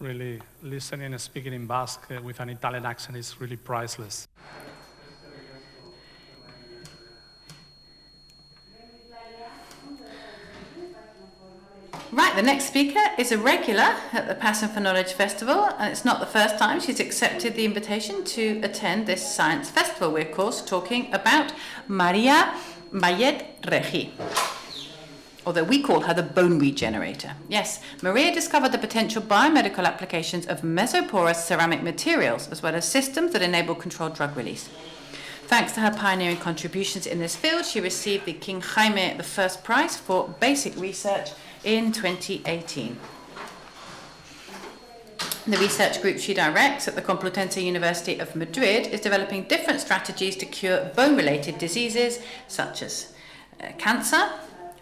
Really, listening and speaking in Basque with an Italian accent is really priceless. Right, the next speaker is a regular at the Passion for Knowledge Festival, and it's not the first time she's accepted the invitation to attend this science festival. We're, of course, talking about Maria Vallet Regí, although we call her the bone regenerator. Yes, Maria discovered the potential biomedical applications of mesoporous ceramic materials, as well as systems that enable controlled drug release. Thanks to her pioneering contributions in this field, she received the King Jaime I Prize for Basic Research in 2018. The research group she directs at the Complutense University of Madrid is developing different strategies to cure bone-related diseases such as cancer,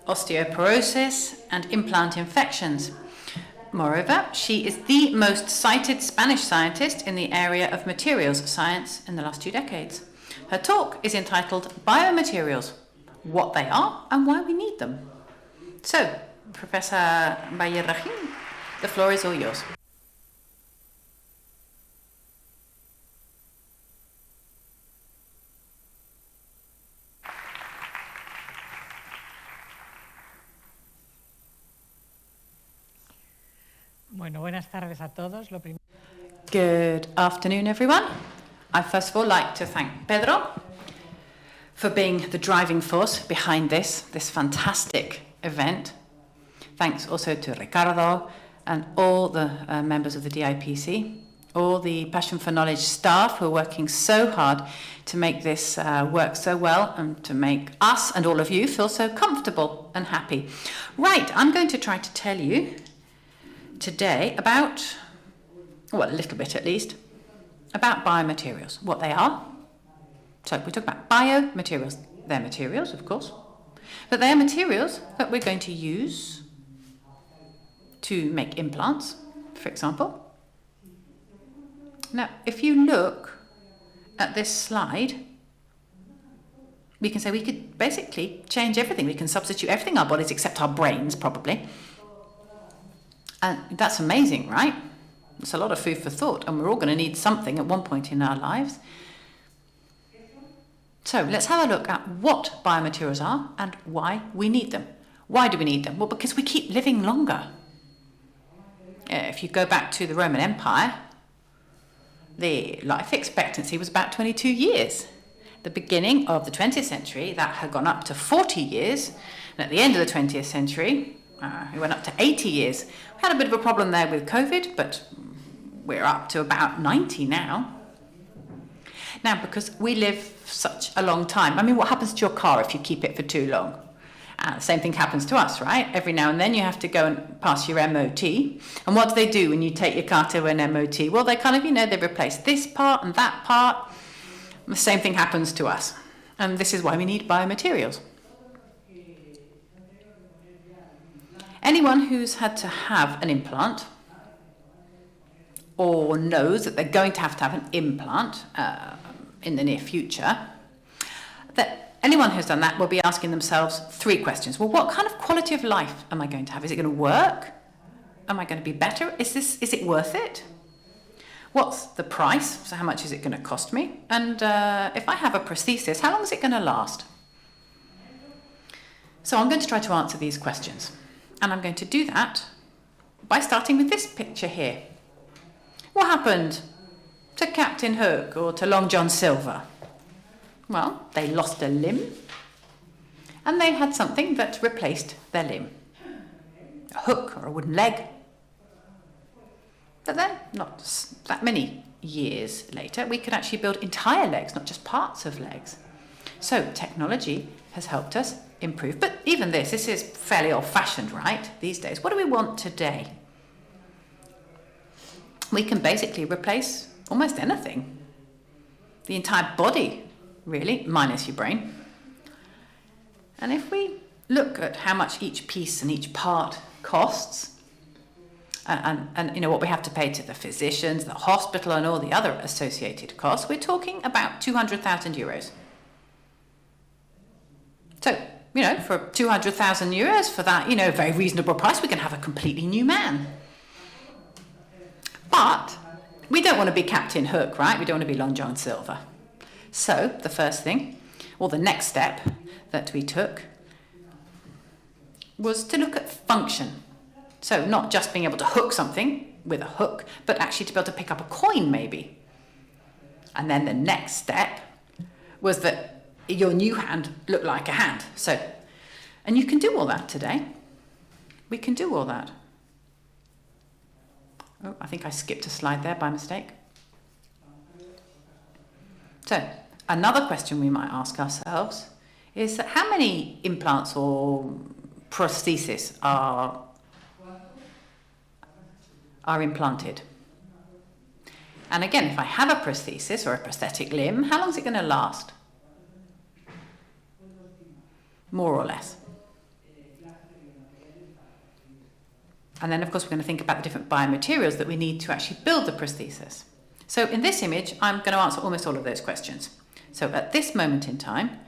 osteoporosis, and implant infections. Moreover, she is the most cited Spanish scientist in the area of materials science in the last 2 decades. Her talk is entitled Biomaterials, What They Are and Why We Need Them. So, Professor Vallet Regí, the floor is all yours. Bueno, buenas tardes a todos. Good afternoon, everyone. I first of all like to thank Pedro for being the driving force behind this fantastic event. Thanks also to Ricardo and all the members of the DIPC, all the Passion for Knowledge staff who are working so hard to make this work so well and to make us and all of you feel so comfortable and happy. Right, I'm going to try to tell you today about, well, a little bit at least, about biomaterials, what they are. So we talk about biomaterials. They're materials, of course, but they are materials that we're going to use to make implants, for example. Now, if you look at this slide, we can say we could basically change everything. We can substitute everything in our bodies except our brains, probably. And that's amazing, right? It's a lot of food for thought, and we're all going to need something at one point in our lives. So let's have a look at what biomaterials are and why we need them. Why do we need them? Well, because we keep living longer. If you go back to the Roman Empire, the life expectancy was about 22 years. The beginning of the 20th century, that had gone up to 40 years. And at the end of the 20th century, it went up to 80 years. We had a bit of a problem there with COVID, but we're up to about 90 now. Now, because we live such a long time, I mean, what happens to your car if you keep it for too long? The same thing happens to us, right? Every now and then you have to go and pass your MOT. And what do when you take your car to an MOT? Well, they kind of, they replace this part and that part. The same thing happens to us. And this is why we need biomaterials. Anyone who's had to have an implant or knows that they're going to have an implant in the near future, that anyone who's done that will be asking themselves 3 questions. Well, what kind of quality of life am I going to have? Is it going to work? Am I going to be better? Is it worth it? What's the price? So how much is it going to cost me? And if I have a prosthesis, how long is it going to last? So I'm going to try to answer these questions. And I'm going to do that by starting with this picture here. What happened to Captain Hook or to Long John Silver? Well, they lost a limb, and they had something that replaced their limb. A hook or a wooden leg. But then, not that many years later, we could actually build entire legs, not just parts of legs. So technology has helped us improve. But even this is fairly old-fashioned, right, these days. What do we want today? We can basically replace almost anything. The entire body, really, minus your brain. And if we look at how much each piece and each part costs, and what we have to pay to the physicians, the hospital, and all the other associated costs, we're talking about 200,000 euros. So, for 200,000 euros, for that, very reasonable price, we can have a completely new man. But we don't want to be Captain Hook, right? We don't want to be Long John Silver. So the first thing, or the next step that we took, was to look at function. So not just being able to hook something with a hook, but actually to be able to pick up a coin maybe. And then the next step was that your new hand looked like a hand. So, and you can do all that today. We can do all that. Oh, I think I skipped a slide there by mistake. So, another question we might ask ourselves is that how many implants or prostheses are implanted? And again, if I have a prosthesis or a prosthetic limb, how long is it going to last? More or less. And then, of course, we're going to think about the different biomaterials that we need to actually build the prosthesis. So in this image, I'm going to answer almost all of those questions. So at this moment in time,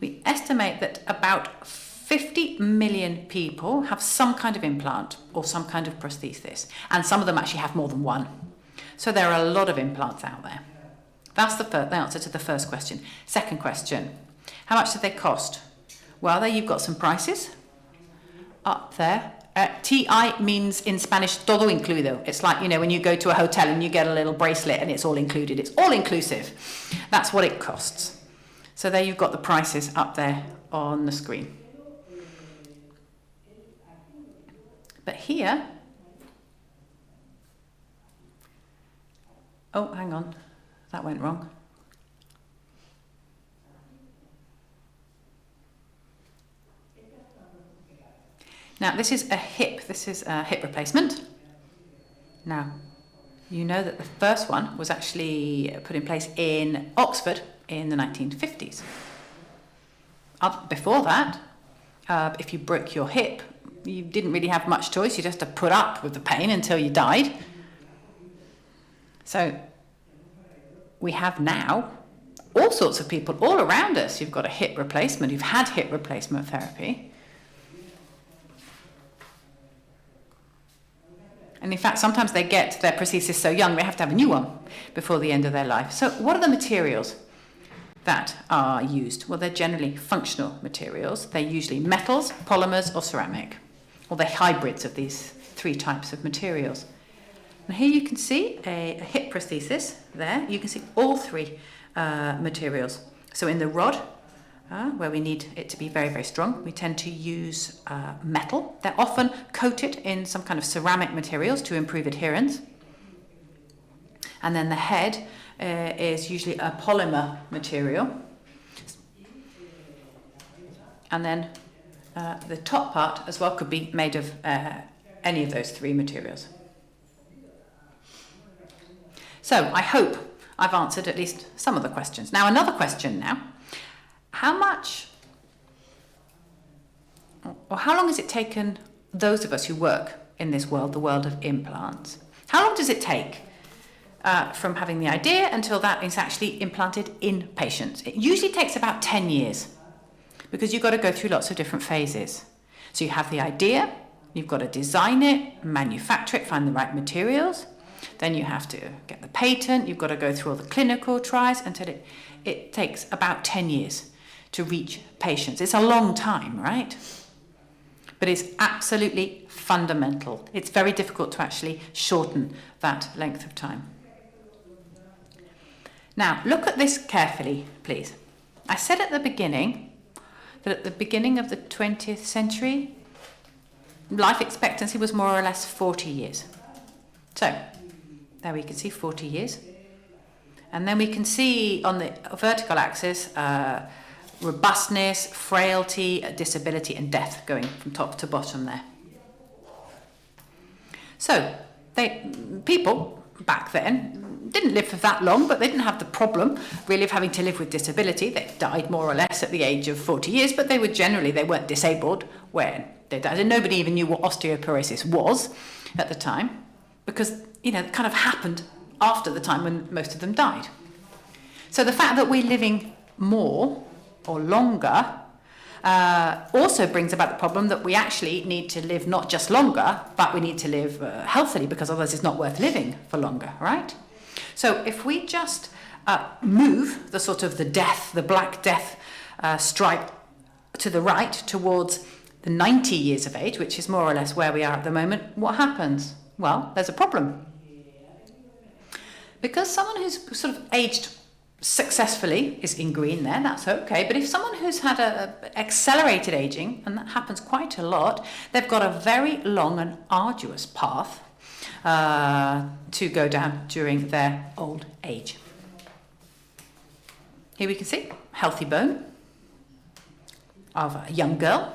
we estimate that about 50 million people have some kind of implant or some kind of prosthesis. And some of them actually have more than one. So there are a lot of implants out there. That's the answer to the first question. Second question, how much do they cost? Well, there you've got some prices up there. TI means in Spanish todo incluido. It's like, you know, when you go to a hotel and you get a little bracelet and it's all included. It's all inclusive. That's what it costs. So there you've got the prices up there on the screen. But here, oh, hang on, that went wrong. Now, this is a hip replacement. Now, you know that the first one was actually put in place in Oxford in the 1950s. Before that, if you broke your hip, you didn't really have much choice. You'd have to put up with the pain until you died. So we have now all sorts of people all around us who've got a hip replacement, who've had hip replacement therapy. And in fact, sometimes they get their prosthesis so young they have to have a new one before the end of their life. So what are the materials that are used? Well, they're generally functional materials. They're usually metals, polymers, or ceramic. Or they're hybrids of these three types of materials. And here you can see a hip prosthesis there. You can see all three materials. So in the rod, where we need it to be very, very strong, we tend to use metal. They're often coated in some kind of ceramic materials to improve adherence. And then the head is usually a polymer material. And then the top part as well could be made of any of those three materials. So I hope I've answered at least some of the questions. Now, another question now. How much, or how long has it taken those of us who work in this world, the world of implants, how long does it take from having the idea until that is actually implanted in patients? It usually takes about 10 years because you've got to go through lots of different phases. So you have the idea, you've got to design it, manufacture it, find the right materials. Then you have to get the patent, you've got to go through all the clinical trials until it takes about 10 years to reach patients. It's a long time, right? But it's absolutely fundamental. It's very difficult to actually shorten that length of time. Now, look at this carefully, please. I said at the beginning that at the beginning of the 20th century, life expectancy was more or less 40 years. So, there we can see 40 years. And then we can see on the vertical axis robustness, frailty, disability, and death going from top to bottom there. So, people back then didn't live for that long, but they didn't have the problem really of having to live with disability. They died more or less at the age of 40 years, but they weren't disabled when they died. And nobody even knew what osteoporosis was at the time, because, it kind of happened after the time when most of them died. So the fact that we're living more or longer also brings about the problem that we actually need to live not just longer, but we need to live healthily, because otherwise it's not worth living for longer, right? So if we just move the sort of the Black Death stripe to the right towards the 90 years of age, which is more or less where we are at the moment, what happens? Well, there's a problem. Because someone who's sort of aged successfully is in green there, that's okay. But if someone who's had a accelerated aging, and that happens quite a lot, they've got a very long and arduous path to go down during their old age. Here we can see healthy bone of a young girl.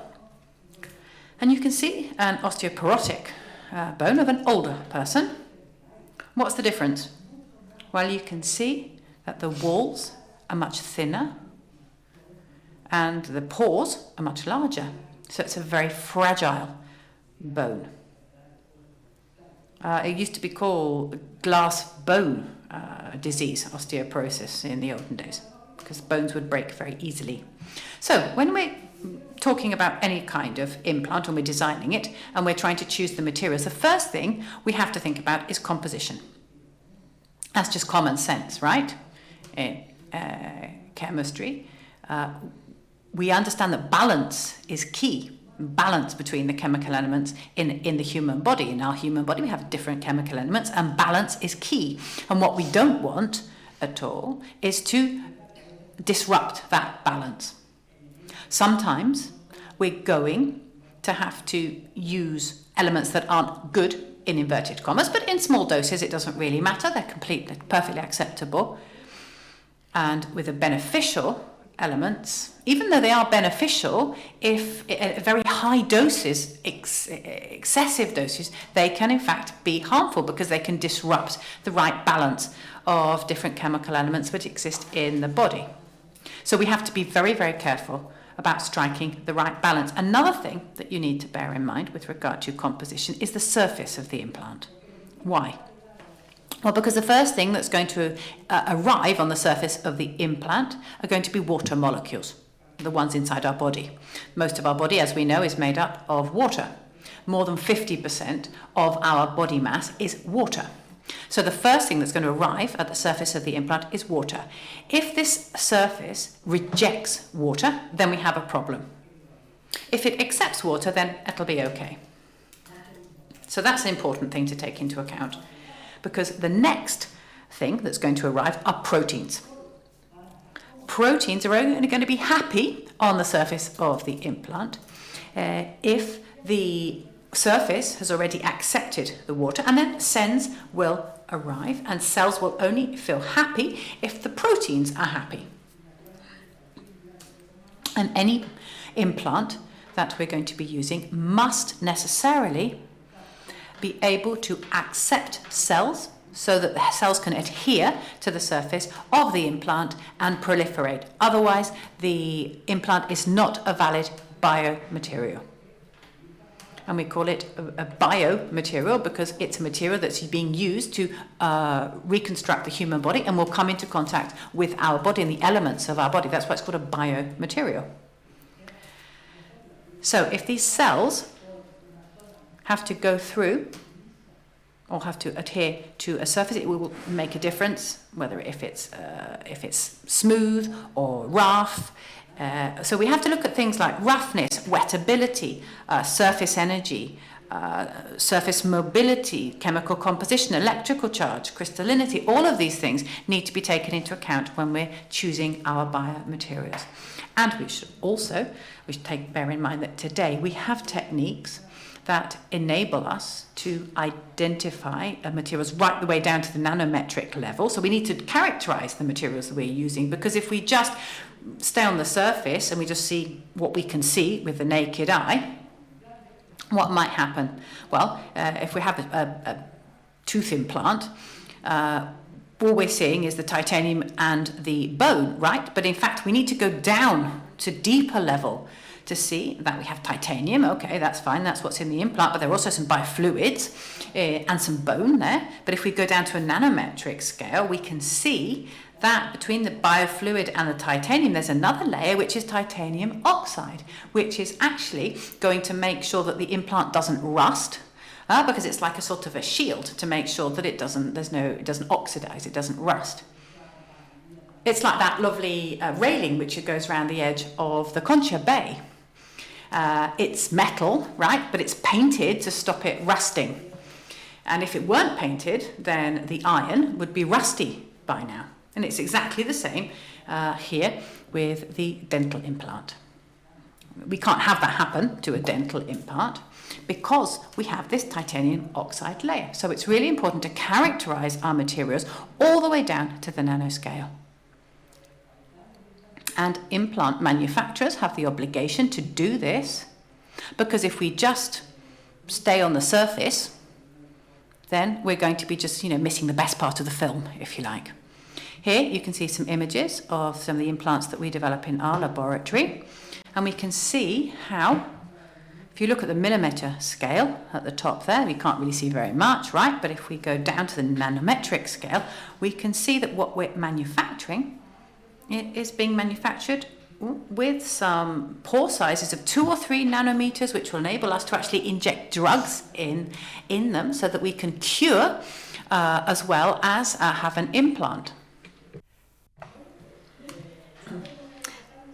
And you can see an osteoporotic bone of an older person. What's the difference? Well, you can see that the walls are much thinner and the pores are much larger. So it's a very fragile bone. It used to be called glass bone disease, osteoporosis, in the olden days, because bones would break very easily. So when we're talking about any kind of implant, when we're designing it and we're trying to choose the materials, the first thing we have to think about is composition. That's just common sense, right? In chemistry, we understand that balance is key. Balance between the chemical elements in the human body. In our human body, we have different chemical elements, and balance is key. And what we don't want at all is to disrupt that balance. Sometimes we're going to have to use elements that aren't good, in inverted commas, but in small doses it doesn't really matter. They're perfectly acceptable. And with the beneficial elements, even though they are beneficial, if at very high doses, excessive doses, they can in fact be harmful because they can disrupt the right balance of different chemical elements which exist in the body. So we have to be very, very careful about striking the right balance. Another thing that you need to bear in mind with regard to composition is the surface of the implant. Why? Well, because the first thing that's going to arrive on the surface of the implant are going to be water molecules, the ones inside our body. Most of our body, as we know, is made up of water. More than 50% of our body mass is water. So the first thing that's going to arrive at the surface of the implant is water. If this surface rejects water, then we have a problem. If it accepts water, then it'll be okay. So that's an important thing to take into account, because the next thing that's going to arrive are proteins. Proteins are only going to be happy on the surface of the implant if the surface has already accepted the water, and then cells will arrive, and cells will only feel happy if the proteins are happy. And any implant that we're going to be using must necessarily be able to accept cells so that the cells can adhere to the surface of the implant and proliferate. Otherwise, the implant is not a valid biomaterial. And we call it a biomaterial because it's a material that's being used to reconstruct the human body and will come into contact with our body and the elements of our body. That's why it's called a biomaterial. So if these cells have to go through or have to adhere to a surface, it will make a difference, whether if it's smooth or rough. So we have to look at things like roughness, wettability, surface energy, surface mobility, chemical composition, electrical charge, crystallinity. All of these things need to be taken into account when we're choosing our biomaterials. And we should bear in mind that today we have techniques that enable us to identify materials right the way down to the nanometric level. So we need to characterize the materials that we're using, because if we just stay on the surface and we just see what we can see with the naked eye, what might happen? Well, if we have a tooth implant, all we're seeing is the titanium and the bone, right? But in fact, we need to go down to deeper level to see that we have titanium. Okay, that's fine, that's what's in the implant, but there are also some biofluids and some bone there. But if we go down to a nanometric scale, we can see that between the biofluid and the titanium, there's another layer which is titanium oxide, which is actually going to make sure that the implant doesn't rust, because it's like a sort of a shield to make sure that it doesn't oxidize, it doesn't rust. It's like that lovely railing which goes around the edge of the Concha Bay. It's metal, right, but it's painted to stop it rusting. And if it weren't painted, then the iron would be rusty by now. And it's exactly the same here with the dental implant. We can't have that happen to a dental implant because we have this titanium oxide layer. So it's really important to characterize our materials all the way down to the nanoscale. And implant manufacturers have the obligation to do this, because if we just stay on the surface, then we're going to be just, missing the best part of the film, if you like. Here you can see some images of some of the implants that we develop in our laboratory, and we can see how, if you look at the millimeter scale at the top there, you can't really see very much, right? But if we go down to the nanometric scale, we can see that what we're manufacturing, it is being manufactured with some pore sizes of 2 or 3 nanometers, which will enable us to actually inject drugs in them so that we can cure as well as have an implant.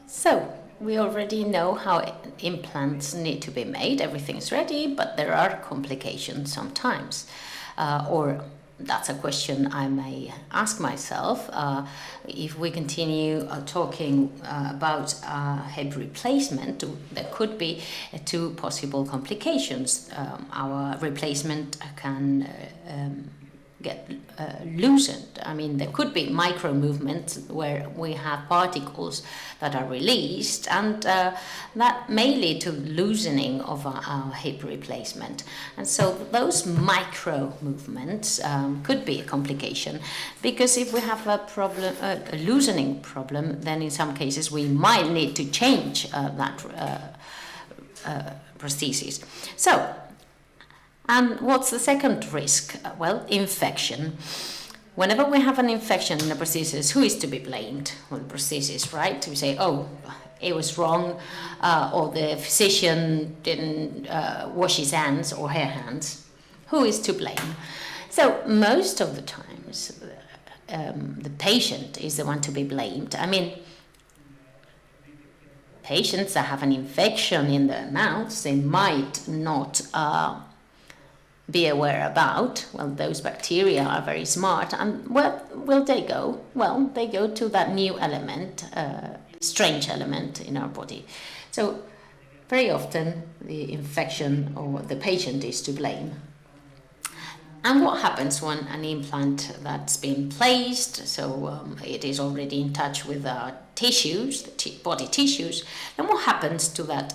So, we already know how implants need to be made. Everything's ready, but there are complications sometimes. Or that's a question I may ask myself. If we continue talking about hip replacement, there could be 2 possible complications. Our replacement can get loosened. I mean, there could be micro movements where we have particles that are released, and that may lead to loosening of our hip replacement. And so those micro movements could be a complication, because if we have a problem, a loosening problem, then in some cases we might need to change that prosthesis. So, and what's the second risk? Well, infection. Whenever we have an infection in the prosthesis, who is to be blamed? Well, the prosthesis, right? We say, oh, it was wrong, or the physician didn't wash his hands or her hands. Who is to blame? So most of the times, the patient is the one to be blamed. I mean, patients that have an infection in their mouths, they might not be aware about. Well, those bacteria are very smart, and where will they go? Well, they go to that new element, strange element in our body. So very often the infection or the patient is to blame. And what happens when an implant that's been placed, so it is already in touch with our tissues, the body tissues, then what happens to that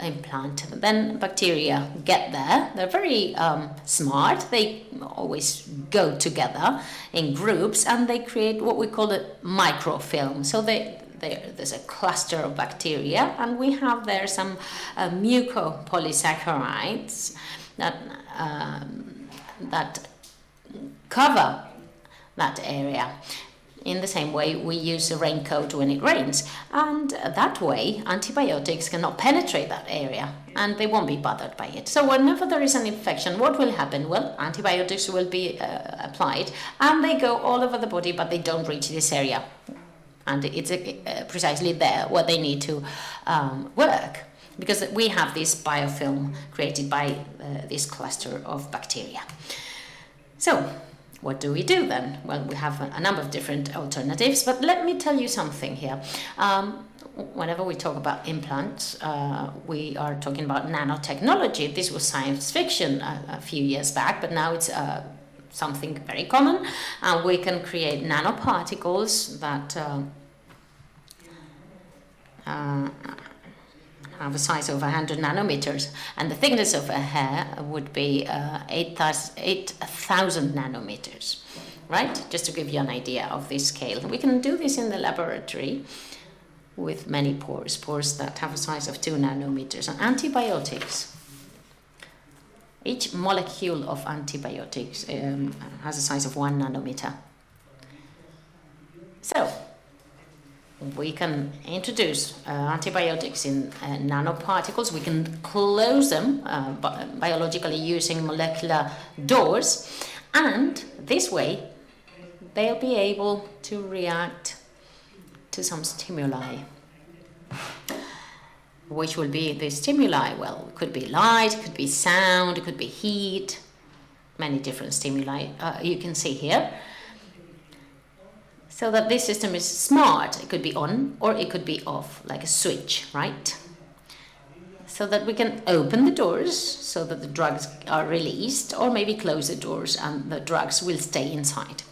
implant? Then bacteria get there. They're very smart. They always go together in groups, and they create what we call a microfilm. So there's a cluster of bacteria, and we have there some mucopolysaccharides that cover that area. In the same way we use a raincoat when it rains, and that way antibiotics cannot penetrate that area and they won't be bothered by it. So whenever there is an infection, what will happen? Well, antibiotics will be applied, and they go all over the body, but they don't reach this area, and it's precisely there where they need to work, because we have this biofilm created by this cluster of bacteria. So what do we do then? Well, we have a number of different alternatives, but let me tell you something here. Whenever we talk about implants, we are talking about nanotechnology. This was science fiction a few years back, but now it's something very common. We can create nanoparticles that have a size of 100 nanometers, and the thickness of a hair would be 8,000 nanometers, right? Just to give you an idea of this scale. We can do this in the laboratory with many pores that have a size of 2 nanometers. And antibiotics, each molecule of antibiotics has a size of 1 nanometer. we can introduce antibiotics in nanoparticles. We can close them biologically using molecular doors, and this way they'll be able to react to some stimuli. Which will be the stimuli? Well, it could be light, it could be sound, it could be heat, many different stimuli you can see here. So that this system is smart. It could be on or it could be off, like a switch, right? So that we can open the doors so that the drugs are released, or maybe close the doors and the drugs will stay inside.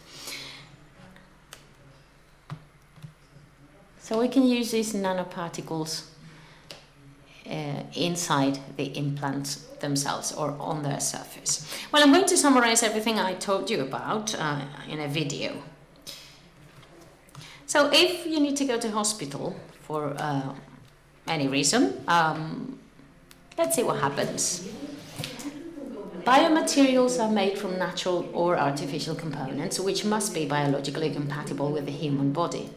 So we can use these nanoparticles inside the implants themselves or on their surface. Well, I'm going to summarize everything I told you about in a video. So if you need to go to hospital for any reason, let's see what happens. Biomaterials are made from natural or artificial components which must be biologically compatible with the human body.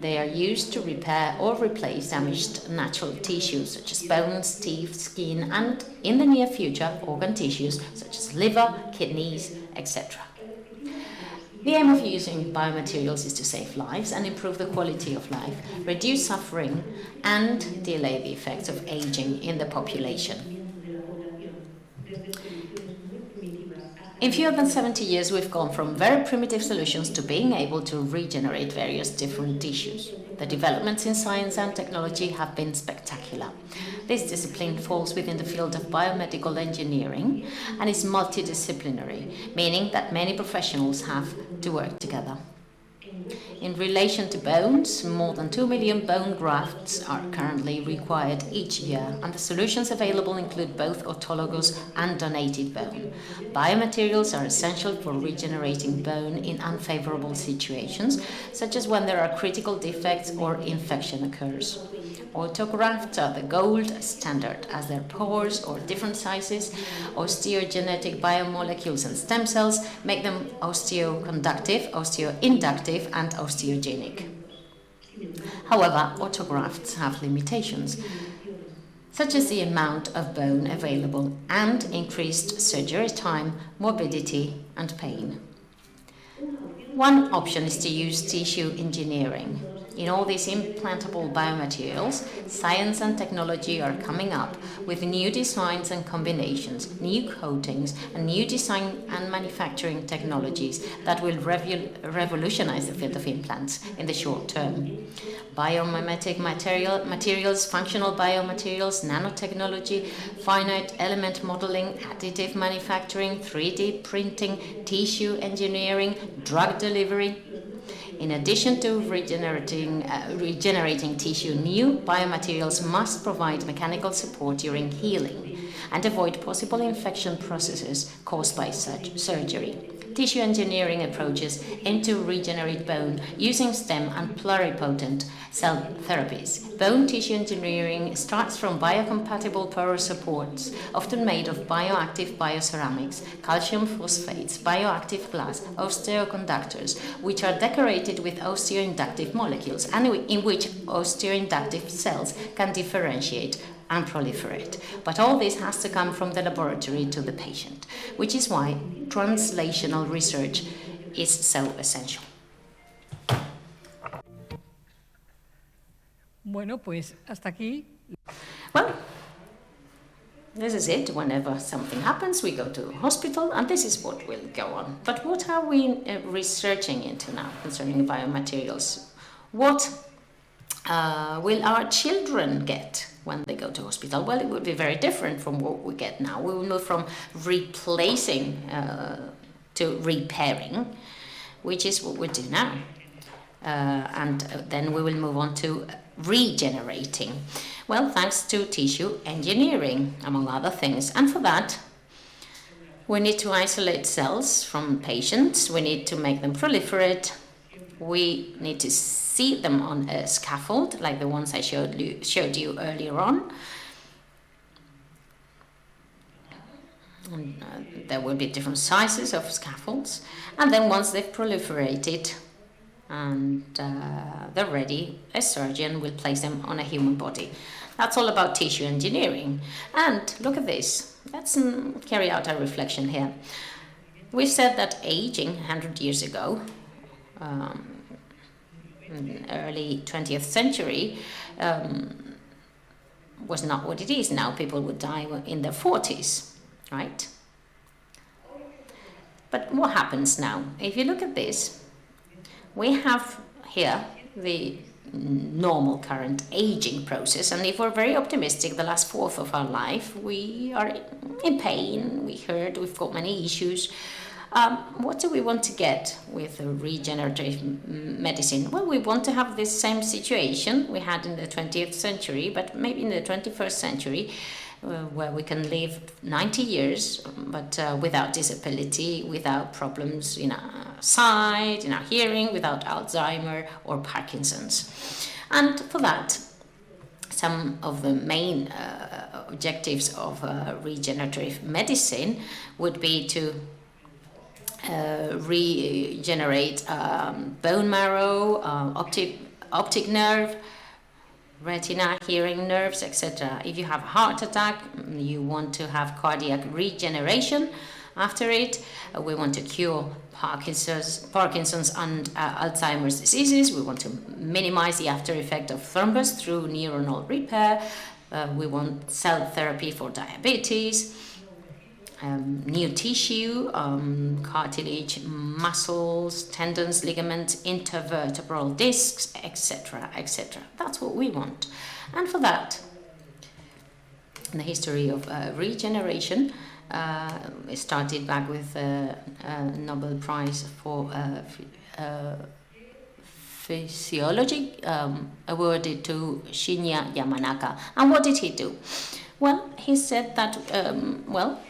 They are used to repair or replace damaged natural tissues such as bones, teeth, skin, and in the near future, organ tissues such as liver, kidneys, etc. The aim of using biomaterials is to save lives and improve the quality of life, reduce suffering, and delay the effects of aging in the population. In fewer than 70 years, we've gone from very primitive solutions to being able to regenerate various different tissues. The developments in science and technology have been spectacular. This discipline falls within the field of biomedical engineering and is multidisciplinary, meaning that many professionals have to work together. In relation to bones, more than 2 million bone grafts are currently required each year, and the solutions available include both autologous and donated bone. Biomaterials are essential for regenerating bone in unfavorable situations, such as when there are critical defects or infection occurs. Autografts are the gold standard, as their pores or different sizes, osteogenetic biomolecules and stem cells make them osteoconductive, osteoinductive, and osteogenic. However, autografts have limitations, such as the amount of bone available and increased surgery time, morbidity, and pain. One option is to use tissue engineering. In all these implantable biomaterials, science and technology are coming up with new designs and combinations, new coatings, and new design and manufacturing technologies that will revolutionize the field of implants in the short term. Biomimetic materials, functional biomaterials, nanotechnology, finite element modeling, additive manufacturing, 3D printing, tissue engineering, drug delivery. In addition to regenerating tissue, new biomaterials must provide mechanical support during healing and avoid possible infection processes caused by such surgery. Tissue engineering approaches aim to regenerate bone using stem and pluripotent cell therapies. Bone tissue engineering starts from biocompatible porous supports, often made of bioactive bioceramics, calcium phosphates, bioactive glass, osteoconductors, which are decorated with osteoinductive molecules and in which osteoinductive cells can differentiate and proliferate. But all this has to come from the laboratory to the patient, which is why translational research is so essential. Bueno, pues hasta aquí. Well, this is it. Whenever something happens, we go to hospital, and this is what will go on. But what are we researching into now concerning biomaterials? What will our children get when they go to hospital? Well, it would be very different from what we get now. We will move from replacing to repairing, which is what we do now. And then we will move on to regenerating. Well, thanks to tissue engineering, among other things. And for that, we need to isolate cells from patients. We need to make them proliferate. We need to see them on a scaffold, like the ones I showed you earlier on. And there will be different sizes of scaffolds. And then once they've proliferated, and they're ready. A surgeon will place them on a human body. That's all about tissue engineering. And look at this. Let's carry out a reflection here. We said that aging 100 years ago, in early 20th century, was not what it is now. People would die in their 40s, right? But what happens now? If you look at this, we have here the normal current aging process, and if we're very optimistic, the last fourth of our life, we are in pain, we hurt, we've got many issues. What do we want to get with regenerative medicine? Well, we want to have this same situation we had in the 20th century, but maybe in the 21st century, where we can live 90 years, but without disability, without problems in our sight, in our hearing, without Alzheimer or Parkinson's. And for that, some of the main objectives of regenerative medicine would be to regenerate bone marrow, optic nerve, retina, hearing nerves, etc. If you have a heart attack, you want to have cardiac regeneration after it. We want to cure Parkinson's and Alzheimer's diseases. We want to minimize the after effect of thrombus through neuronal repair. We want cell therapy for diabetes. New tissue, cartilage, muscles, tendons, ligaments, intervertebral discs, etc., etc. That's what we want. And for that, the history of regeneration it started back with a Nobel Prize for Physiology awarded to Shinya Yamanaka. And what did he do? Well, he said that,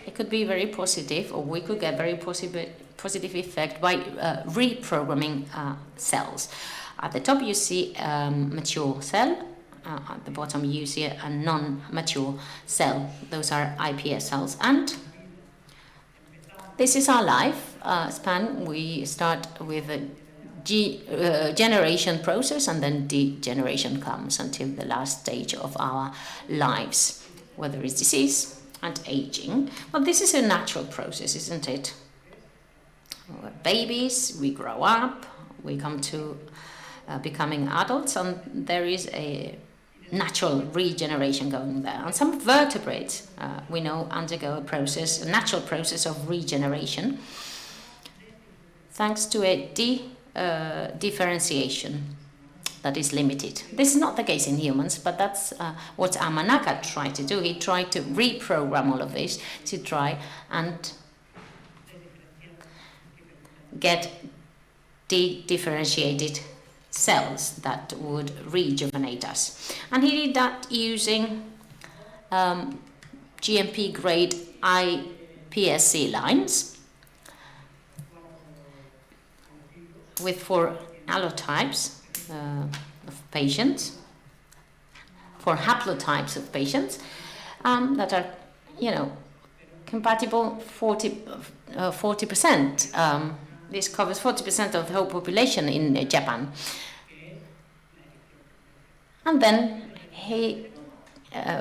it could be very positive, or we could get very positive effect by reprogramming cells. At the top you see mature cell, at the bottom you see a non-mature cell. Those are iPS cells. And this is our life span. We start with a generation process, and then degeneration comes until the last stage of our lives, where there is disease and aging. Well, this is a natural process, isn't it? We're babies, we grow up, we come to becoming adults, and there is a natural regeneration going there. And some vertebrates, we know, undergo a natural process of regeneration, thanks to a differentiation that is limited. This is not the case in humans, but that's what Yamanaka tried to do. He tried to reprogram all of this to try and get differentiated cells that would rejuvenate us. And he did that using GMP grade iPSC lines with 4 allotypes of patients, 4 haplotypes of patients that are, compatible 40%. This covers 40% of the whole population in Japan. And then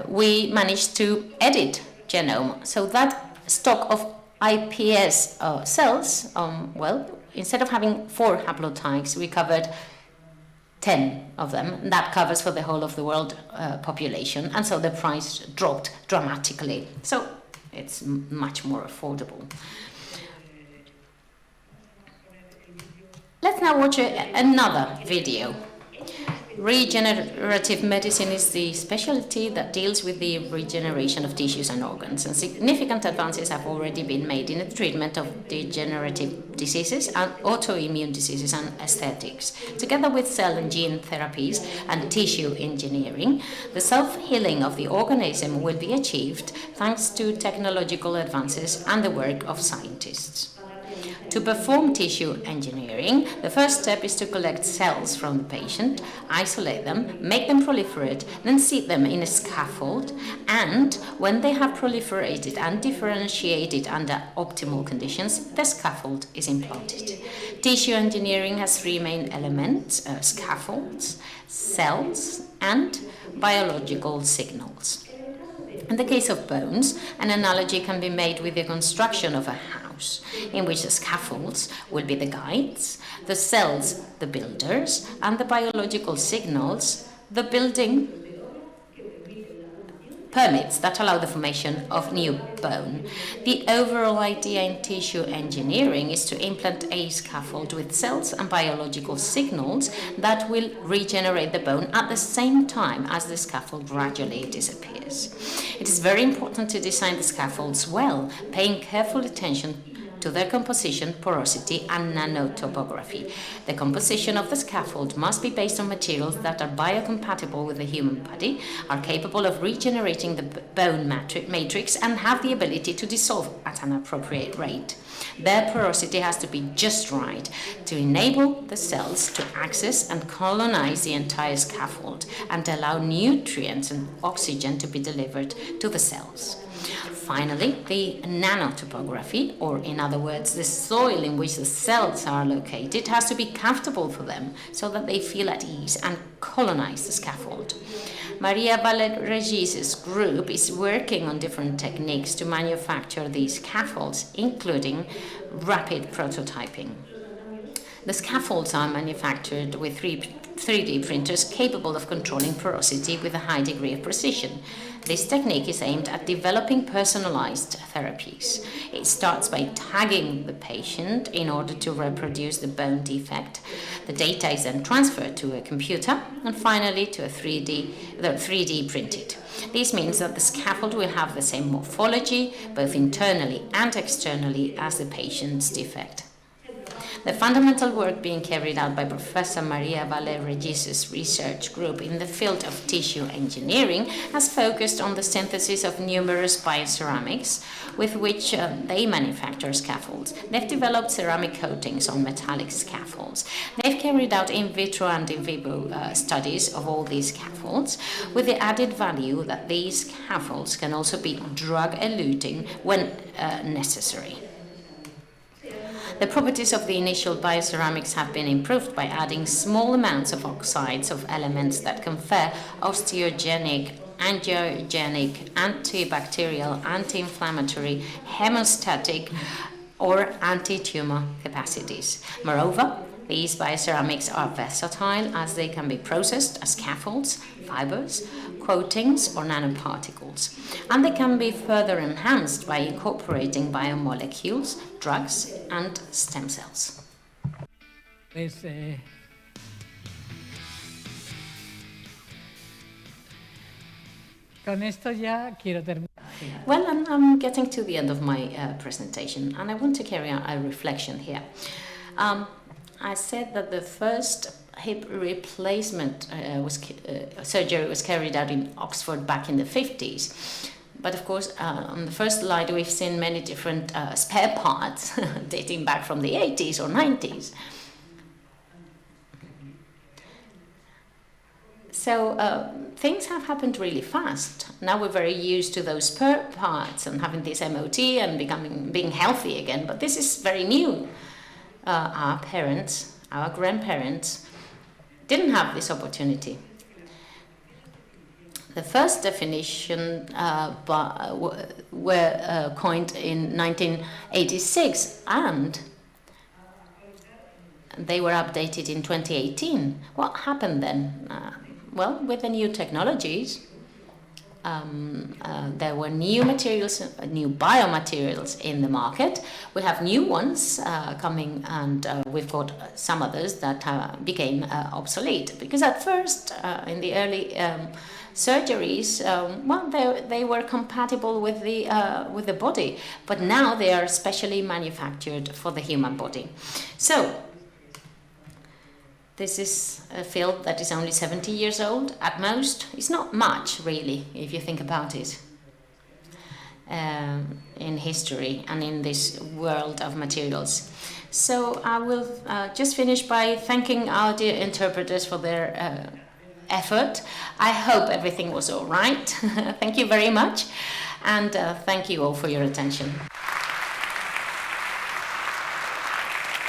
we managed to edit genome. So that stock of iPS cells, instead of having 4 haplotypes, we covered 10 of them. That covers for the whole of the world population. And so the price dropped dramatically. So it's much more affordable. Let's now watch another video. Regenerative medicine is the specialty that deals with the regeneration of tissues and organs, and significant advances have already been made in the treatment of degenerative diseases and autoimmune diseases and aesthetics. Together with cell and gene therapies and tissue engineering, the self-healing of the organism will be achieved thanks to technological advances and the work of scientists. To perform tissue engineering, the first step is to collect cells from the patient, isolate them, make them proliferate, then seed them in a scaffold, and when they have proliferated and differentiated under optimal conditions, the scaffold is implanted. Tissue engineering has three main elements: scaffolds, cells, and biological signals. In the case of bones, an analogy can be made with the construction of a house, in which the scaffolds will be the guides, the cells the builders, and the biological signals the building permits that allow the formation of new bone. The overall idea in tissue engineering is to implant a scaffold with cells and biological signals that will regenerate the bone at the same time as the scaffold gradually disappears. It is very important to design the scaffolds well, paying careful attention to their composition, porosity, and nanotopography. The composition of the scaffold must be based on materials that are biocompatible with the human body, are capable of regenerating the bone matrix, and have the ability to dissolve at an appropriate rate. Their porosity has to be just right to enable the cells to access and colonize the entire scaffold and allow nutrients and oxygen to be delivered to the cells. Finally, the nanotopography, or in other words, the soil in which the cells are located, has to be comfortable for them so that they feel at ease and colonize the scaffold. Maria Vallet Regí's group is working on different techniques to manufacture these scaffolds, including rapid prototyping. The scaffolds are manufactured with 3D printers capable of controlling porosity with a high degree of precision. This technique is aimed at developing personalized therapies. It starts by tagging the patient in order to reproduce the bone defect. The data is then transferred to a computer and finally to a 3D printed. This means that the scaffold will have the same morphology, both internally and externally, as the patient's defect. The fundamental work being carried out by Professor Maria Vallet Regí's research group in the field of tissue engineering has focused on the synthesis of numerous bioceramics with which they manufacture scaffolds. They've developed ceramic coatings on metallic scaffolds. They've carried out in vitro and in vivo studies of all these scaffolds, with the added value that these scaffolds can also be drug-eluting when necessary. The properties of the initial bioceramics have been improved by adding small amounts of oxides of elements that confer osteogenic, angiogenic, antibacterial, anti-inflammatory, hemostatic, or anti-tumor capacities. Moreover, these bioceramics are versatile as they can be processed as scaffolds, fibers, coatings, or nanoparticles, and they can be further enhanced by incorporating biomolecules, drugs, and stem cells. Pues, con esto ya quiero terminar. Well, I'm getting to the end of my presentation, and I want to carry out a reflection here. I said that the first hip replacement surgery was carried out in Oxford back in the 50s. But of course, on the first slide, we've seen many different spare parts dating back from the 80s or 90s. So things have happened really fast. Now we're very used to those spare parts and having this MOT and being healthy again. But this is very new. Our parents, our grandparents, didn't have this opportunity. The first definition were coined in 1986, and they were updated in 2018. What happened then? Well, with the new technologies, there were new materials, new biomaterials in the market. We have new ones coming, and we've got some others that became obsolete. Because at first, in the early surgeries, well, they were compatible with the body, but now they are specially manufactured for the human body. So this is a field that is only 70 years old at most. It's not much, really, if you think about it. in history and in this world of materials. So I will just finish by thanking our dear interpreters for their effort. I hope everything was all right. Thank you very much, and thank you all for your attention.